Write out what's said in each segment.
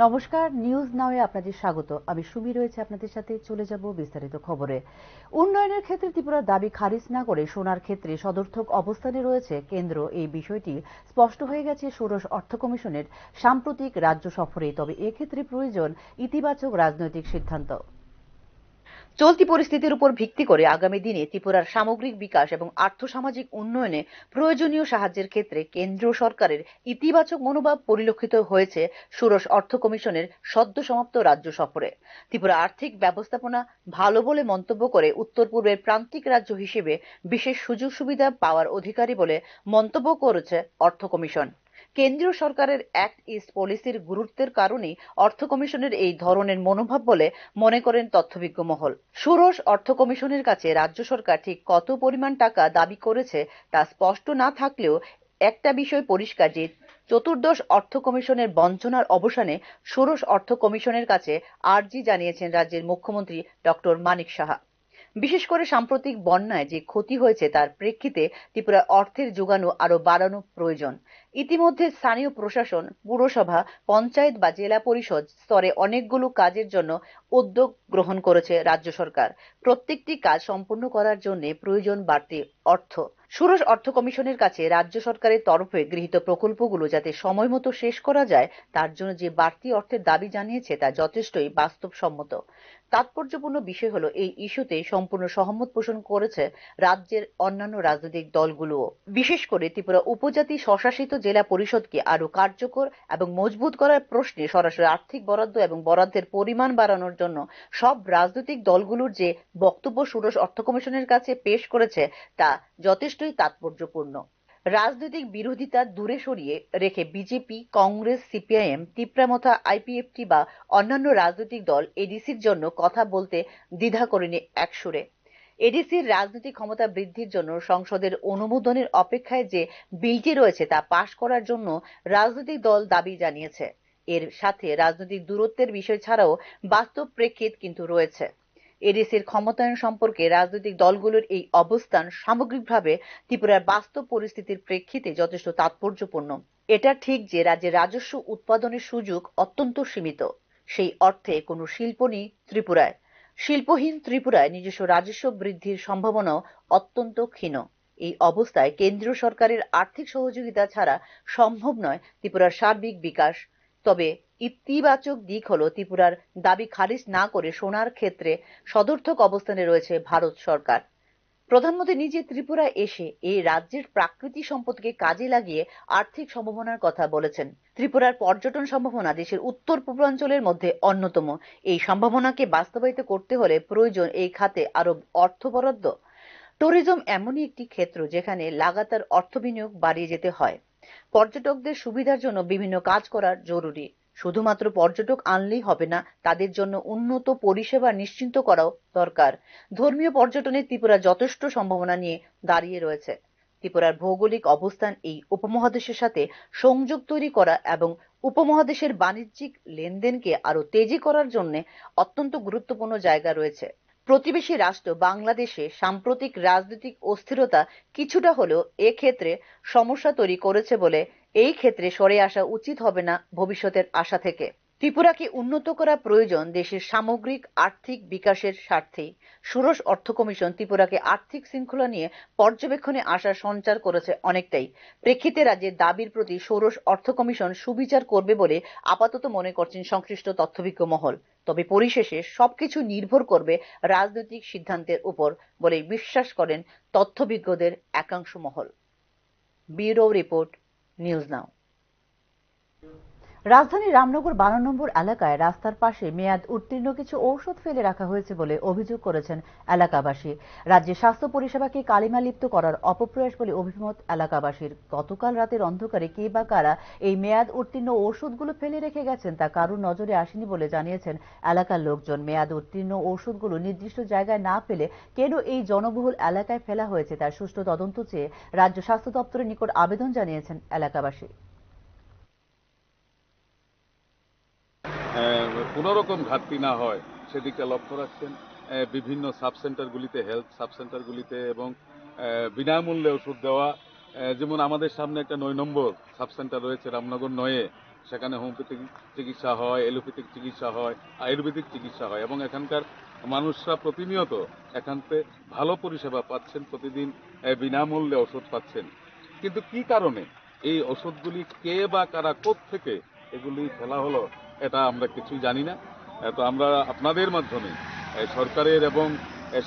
নমস্কার, নিউজ নাওয়ে আপনাদের স্বাগত। আমি সুমি রয়েছে আপনাদের সাথে। চলে যাব বিস্তারিত খবরে। উন্নয়নের ক্ষেত্রে ত্রিপুরার দাবি খারিজ না করে সোনার ক্ষেত্রে সদর্থক অবস্থানে রয়েছে কেন্দ্র, এই বিষয়টি স্পষ্ট হয়ে গেছে ষোড়শ অর্থ কমিশনের সাম্প্রতিক রাজ্য সফরে। তবে এক্ষেত্রে প্রয়োজন ইতিবাচক রাজনৈতিক সিদ্ধান্ত। চলতি পরিস্থিতির উপর ভিত্তি করে আগামী দিনে ত্রিপুরার সামগ্রিক বিকাশ এবং আর্থসামাজিক উন্নয়নে প্রয়োজনীয় সাহায্যের ক্ষেত্রে কেন্দ্রীয় সরকারের ইতিবাচক মনোভাব পরিলক্ষিত হয়েছে ষোড়শ অর্থ কমিশনের সদ্য সমাপ্ত রাজ্য সফরে। ত্রিপুরা আর্থিক ব্যবস্থাপনা ভালো বলে মন্তব্য করে উত্তর পূর্বের প্রান্তিক রাজ্য হিসেবে বিশেষ সুযোগ সুবিধা পাওয়ার অধিকারী বলে মন্তব্য করেছে অর্থ কমিশন। কেন্দ্রীয় সরকারের অ্যাক্ট ইস্ট পলিসির গুরুত্বের কারণেই অর্থ কমিশনের এই ধরনের মনোভাব বলে মনে করেন তথ্যবিজ্ঞ মহল। ষোড়শ অর্থ কমিশনের কাছে রাজ্য সরকার ঠিক কত পরিমাণ টাকা দাবি করেছে তা স্পষ্ট না থাকলেও একটা বিষয় পরিষ্কার যে চতুর্দশ অর্থ কমিশনের বঞ্চনার অবসানে ষোড়শ অর্থ কমিশনের কাছে আর্জি জানিয়েছেন রাজ্যের মুখ্যমন্ত্রী ডক্টর মানিক সাহা। বিশেষ করে সাম্প্রতিক বন্যায় যে ক্ষতি হয়েছে তার প্রেক্ষিতে ত্রিপুরা অর্থের যোগানো আরো বাড়ানো প্রয়োজন। ইতিমধ্যে স্থানীয় প্রশাসন, পুরসভা, পঞ্চায়েত বা জেলা পরিষদ স্তরে অনেকগুলো কাজের জন্য উদ্যোগ গ্রহণ করেছে রাজ্য সরকার। প্রত্যেকটি কাজ সম্পূর্ণ করার জন্য প্রয়োজন বাড়তি অর্থ। ষোড়শ অর্থ কমিশনের কাছে রাজ্য সরকারের তরফে গৃহীত প্রকল্পগুলো যাতে সময় মতো শেষ করা যায় তার জন্য যে বাড়তি অর্থের দাবি জানিয়েছে তা যথেষ্টই বাস্তবসম্মত। তাৎপর্যপূর্ণ বিষয় হলো এই ইস্যুতে সম্পূর্ণ সহমত পোষণ করেছে রাজ্যের অন্যান্য রাজনৈতিক দলগুলোও। বিশেষ করে ত্রিপুরা উপজাতি স্বশাসিত জেলা পরিষদকে আরো কার্যকর এবং মজবুত করার প্রশ্নে সরাসরি আর্থিক বরাদ্দ এবং বরাদ্দের পরিমাণ বাড়ানোর জন্য সব রাজনৈতিক দলগুলোর যে বক্তব্য ষোড়শ অর্থ কমিশনের কাছে পেশ করেছে তা যথেষ্টই তাৎপর্যপূর্ণ। রাজনৈতিক বিরোধিতা দূরে সরিয়ে রেখে BJP, Congress, CPIM, Tipra Motha, IPFT বা অন্যান্য রাজনৈতিক দল এডিসির জন্য কথা বলতে দ্বিধা করেনি একসুরে। এডিসির রাজনৈতিক ক্ষমতা বৃদ্ধির জন্য সংসদের অনুমোদনের অপেক্ষায় যে বিলটি রয়েছে তা পাশ করার জন্য রাজনৈতিক দল দাবি জানিয়েছে। এর সাথে রাজনৈতিক দূরত্বের বিষয় ছাড়াও বাস্তব প্রেক্ষিত কিন্তু রয়েছে। এডিসির ক্ষমতায়ন সম্পর্কে রাজনৈতিক দলগুলোর এই অবস্থান সামগ্রিকভাবে ত্রিপুরার বাস্তব পরিস্থিতির প্রেক্ষিতে যথেষ্ট তাৎপর্যপূর্ণ। এটা ঠিক যে রাজ্যে রাজস্ব উৎপাদনের সুযোগ অত্যন্ত সীমিত। সেই অর্থে কোনো শিল্প নেই ত্রিপুরায়। শিল্পহীন ত্রিপুরায় নিজস্ব রাজস্ব বৃদ্ধির সম্ভাবনাও অত্যন্ত ক্ষীণ। এই অবস্থায় কেন্দ্রীয় সরকারের আর্থিক সহযোগিতা ছাড়া সম্ভব নয় ত্রিপুরার সার্বিক বিকাশ। তবে ইতিবাচক দিক হলো ত্রিপুরার দাবি খারিজ না করে সোনার ক্ষেত্রে সদর্থক অবস্থানে রয়েছে ভারত সরকার। প্রধানমন্ত্রী নিজে ত্রিপুরায় এসে এই রাজ্যের প্রাকৃতিক সম্পদকে কাজে লাগিয়ে আর্থিক সম্ভাবনার কথা বলেছেন। ত্রিপুরার পর্যটন সম্ভাবনা দেশের উত্তর পূর্বাঞ্চলের মধ্যে অন্যতম। এই সম্ভাবনাকে বাস্তবায়িত করতে হলে প্রয়োজন এই খাতে আরো অর্থ বরাদ্দ। ট্যুরিজম এমনই একটি ক্ষেত্র যেখানে লাগাতার অর্থ বিনিয়োগ বাড়িয়ে যেতে হয়। পর্যটকদের সুবিধার জন্য বিভিন্ন কাজ করা জরুরি। শুধুমাত্র পর্যটক আনলেই হবে না, তাদের জন্য উন্নত পরিষেবা নিশ্চিত করাও দরকার। ধর্মীয় পর্যটনে ত্রিপুরা যথেষ্ট সম্ভাবনা নিয়ে দাঁড়িয়ে রয়েছে। ত্রিপুরার ভৌগোলিক অবস্থান এই উপমহাদেশের সাথে সংযোগ তৈরি করা এবং উপমহাদেশের বাণিজ্যিক লেনদেনকে আরো তেজি করার জন্য অত্যন্ত গুরুত্বপূর্ণ জায়গা রয়েছে। প্রতিবেশী রাষ্ট্র বাংলাদেশে সাম্প্রতিক রাজনৈতিক অস্থিরতা কিছুটা হলেও এক্ষেত্রে সমস্যা তৈরি করেছে বলে এই ক্ষেত্রে সরে আসা উচিত হবে না ভবিষ্যতের আশা থেকে। ত্রিপুরাকে উন্নত করা প্রয়োজন দেশের সামগ্রিক আর্থিক বিকাশের স্বার্থেই। ষোড়শ অর্থ কমিশন ত্রিপুরাকে আর্থিক শৃঙ্খলা নিয়ে পর্যবেক্ষণে আশা সঞ্চার করেছে অনেকটাই। প্রেক্ষিতে রাজ্যের দাবির প্রতি ষোড়শ অর্থ কমিশন সুবিচার করবে বলে আপাতত মনে করছেন সংশ্লিষ্ট তথ্যবিজ্ঞ মহল। তবে পরিশেষে সবকিছু নির্ভর করবে রাজনৈতিক সিদ্ধান্তের উপর বলে বিশ্বাস করেন তথ্যবিজ্ঞদের একাংশ মহল। Bureau report, news now. রাজধানীর রামনগর 12 নম্বর এলাকায় রাস্তার পাশে মেয়াদ উত্তীর্ণ কিছু ঔষধ ফেলে রাখা হয়েছে বলে অভিযোগ করেছেন এলাকাবাসী। রাজ্যের স্বাস্থ্য পরিষেবাকে কালিমালিপ্ত করার অপপ্রয়াস বলে অভিমত এলাকাবাসীর। গতকাল রাতের অন্ধকারে কে বা কারা এই মেয়াদ উত্তীর্ণ ঔষধগুলো ফেলে রেখে গেছেন তা কারুর নজরে আসেনি বলে জানিয়েছেন এলাকার লোকজন। মেয়াদ উত্তীর্ণ ঔষধগুলো নির্দিষ্ট জায়গায় না ফেলে কেন এই জনবহুল এলাকায় ফেলা হয়েছে তার সুষ্ঠু তদন্ত চেয়ে রাজ্য স্বাস্থ্য দপ্তরের নিকট আবেদন জানিয়েছেন এলাকাবাসী। কোনো রকম ঘাটতি না হয় সেদিকে লক্ষ্য রাখছেন বিভিন্ন সাবসেন্টারগুলিতে, হেলথ সাবসেন্টারগুলিতে, এবং বিনামূল্যে ওষুধ দেওয়া। যেমন আমাদের সামনে একটা 9 নম্বর সাবসেন্টার রয়েছে রামনগর 9-এ, সেখানে হোমিওপ্যাথিক চিকিৎসা হয়, এলোপ্যাথিক চিকিৎসা হয়, আয়ুর্বেদিক চিকিৎসা হয় এবং এখানকার মানুষরা প্রতিনিয়ত এখান থেকে ভালো পরিষেবা পাচ্ছেন, প্রতিদিন বিনামূল্যে ওষুধ পাচ্ছেন। কিন্তু কি কারণে এই ওষুধগুলি কে বা কারা কোত্থেকে এগুলি ফেলা হলো এটা আমরা কিছুই জানি না। তো আমরা আপনাদের মাধ্যমে সরকারের এবং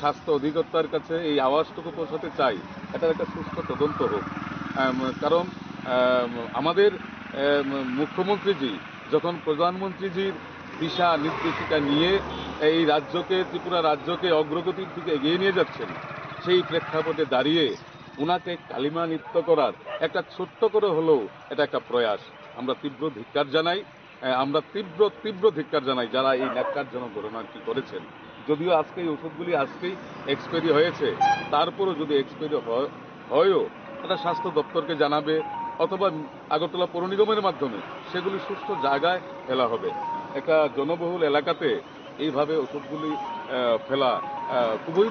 স্বাস্থ্য অধিকর্তার কাছে এই আওয়াজটুকু পৌঁছাতে চাই, এটার একটা সুষ্ঠু তদন্ত হোক। কারণ আমাদের মুখ্যমন্ত্রীজি যখন প্রধানমন্ত্রীজির দিশা নির্দেশিকা নিয়ে এই রাজ্যকে, ত্রিপুরা রাজ্যকে অগ্রগতির দিকে এগিয়ে নিয়ে যাচ্ছেন, সেই প্রেক্ষাপটে দাঁড়িয়ে উনাকে কালিমা নৃত্য করার একটা ছোট্ট করে হলেও এটা একটা প্রয়াস। আমরা তীব্র ধিক্কার জানাই, আমরা তীব্র ধিক্কার জানাই যারা এই ন্যাক্কারজনক ঘটনাটি করেছেন। যদিও আজকে এই ওষুধগুলি আজকেই এক্সপায়ারি হয়েছে, তারপরও যদি এক্সপায়ারি হয়ও এটা স্বাস্থ্য দপ্তরকে জানাবে অথবা আগরতলা পৌর নিগমের মাধ্যমে সেগুলি সুস্থ জায়গায় ফেলা হবে। একটা জনবহুল এলাকাতে এইভাবে ওষুধগুলি ফেলা খুবই।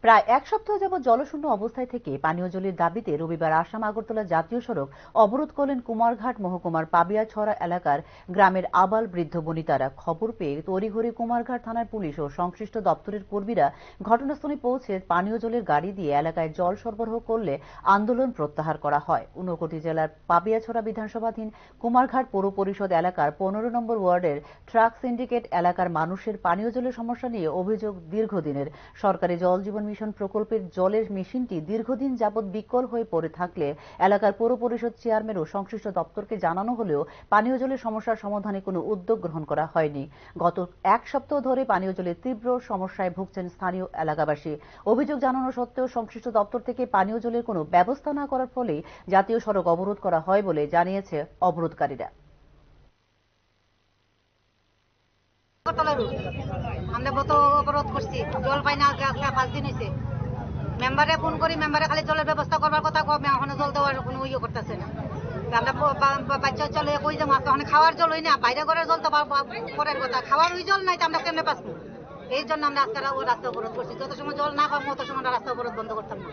প্রায় এক সপ্তাহ যাবৎ জলশূন্য অবস্থায় থেকে পানীয় জলের দাবিতে রবিবার আসাম আগরতলা জাতীয় সড়ক অবরোধ করলেন কুমারঘাট মহকুমার পাবিয়াছড়া এলাকার গ্রামের আবাল বৃদ্ধ বনিতারা। খবর পেয়ে তড়িঘড়ি কুমারঘাট থানার পুলিশ ও সংশ্লিষ্ট দপ্তরের কর্মীরা ঘটনাস্থলে পৌঁছে পানীয় জলের গাড়ি দিয়ে এলাকায় জল সরবরাহ করলে আন্দোলন প্রত্যাহার করা হয়। ঊনকোটি জেলার পাবিয়াছড়া বিধানসভাধীন কুমারঘাট পৌর পরিষদ এলাকার 15 নম্বর ওয়ার্ডের ট্রাক সিন্ডিকেট এলাকার মানুষের পানীয় জলের সমস্যা নিয়ে অভিযোগ দীর্ঘদিনের। সরকারি জল জীবন মিশন প্রকল্পের জলের মেশিনটি দীর্ঘদিন যাবৎ বিকল হয়ে পড়ে থাকলে এলাকার পৌর পরিষদ চেয়ারম্যান ও সংশ্লিষ্ট দপ্তরকে জানানো হলেও পানীয় জলের সমস্যার সমাধানে কোনো উদ্যোগ গ্রহণ করা হয়নি। গত এক সপ্তাহ ধরে পানীয় জলের তীব্র সমস্যায় ভুগছেন স্থানীয় এলাকাবাসী। অভিযোগ জানানো সত্ত্বেও সংশ্লিষ্ট দপ্তর থেকে পানীয় জলের কোনো ব্যবস্থা না করার ফলেই জাতীয় সড়ক অবরোধ করা হয় বলে জানিয়েছে অবরোধকারীরা। আমরা কত অবরোধ করছি, জল পাই না, 5 দিন হয়েছে। মেম্বারে ফোন করি, মেম্বারে খালি জলের ব্যবস্থা করবার কথা কবে, এখনো জল দেওয়ার কোনো ইয়ে করতেছে না। আমরা বাচ্চা চলে কই যে মাছ ওখানে খাওয়ার জল হই না, বাইরে ঘরের জল তো পরের কথা, খাওয়ার ওই জল নাই তো আমরা কেমনে পাচ্ছি। এই জন্য আমরা আজকে রাস্তা অবরোধ করছি। যত সময় জল না পাবো তত সময় রাস্তা অবরোধ বন্ধ করতাম না,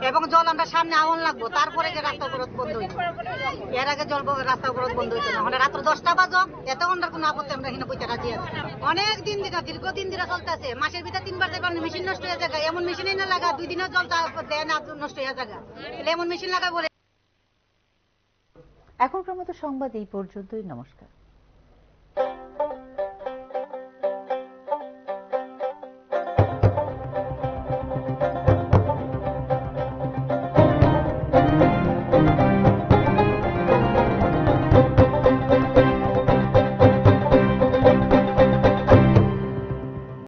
এবং জল আমরা সামনে আগুন লাগবো তারপরে যে রাস্তা অবরোধ বন্ধ হইতো। এর আগে জল রাস্তা অবরোধ বন্ধ হইতো না। মানে রাত্র 10টা বাজো এত ঘন্টার কোনো আপত্তি আমরা এখানে বইতে রাজি আছি। অনেক দিন থেকে, দীর্ঘদিন ধরে চলতেছে। মাসের ভিতরে 3 বার যাবার মেশিন নষ্ট হয়ে যায়, এমন মেশিন না লাগা 2 দিনের জল দেয় না, নষ্ট হয়ে যায়। এমন মেশিন লাগা বলে। এখনকার মতো সংবাদ এই পর্যন্তই। নমস্কার।